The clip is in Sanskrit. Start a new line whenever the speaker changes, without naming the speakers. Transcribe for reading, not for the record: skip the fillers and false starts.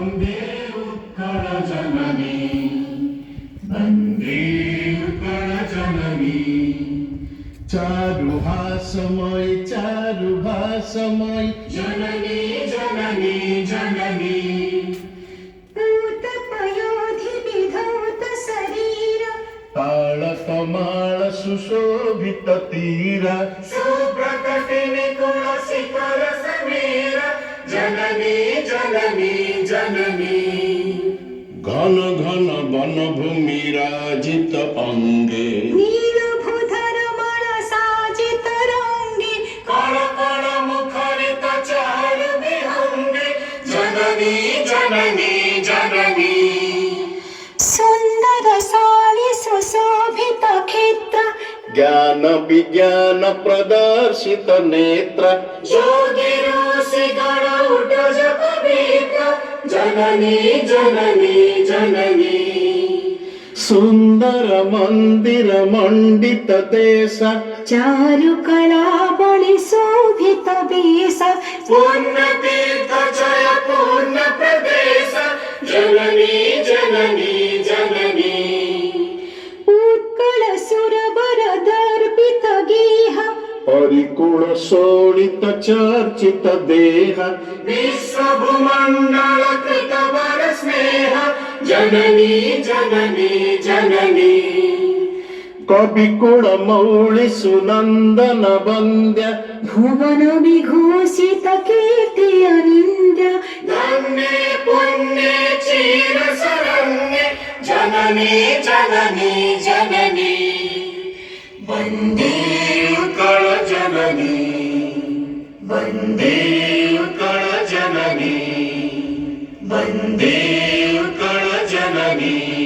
वन्दे उत्कलजननी वन्दे उत्कलजननी चारुहासमयी जननी जननी जननी
पूतपयोधिविधौत शरीर
तालकमाल सुशोभित तीर सुप्रकटिनि कुलशिखर समीर जननी जननी जननी घन घन वन भूमि राजित अंगे
नीलभूधर मण साजित रंगे
कण कण मुखरित चारु विहंगे जननी जननी जननी
सुंदर साली सुशोभित क्षेत्र
ज्ञान विज्ञान प्रदर्शित नेत्र योगी ऋषि गण उठज पवित्र जननी जननी जननी सुंदर मंदिर मंडित देश
चारु कला बलि शोभित वेश
पूर्ण तीर्थ जय पूर्ण प्रदेश जननी जननी जननी
उत्कल सुरवर दर्पित गेह
परिकुल शोणित चर्चित देह विश्व भूमंडल कृत वर स्नेह जननी जननी जननी कविकुल मौळि सुनंदन वन्द्य
भुवन विघोषित कीर्ति अनिन्द्य
धन्ये पुण्ये चिर शरण्ये जननी जननी जननी वन्दे उत्कल जननी वन्दे उत्कल जननी वन्दे उत्कल जननी।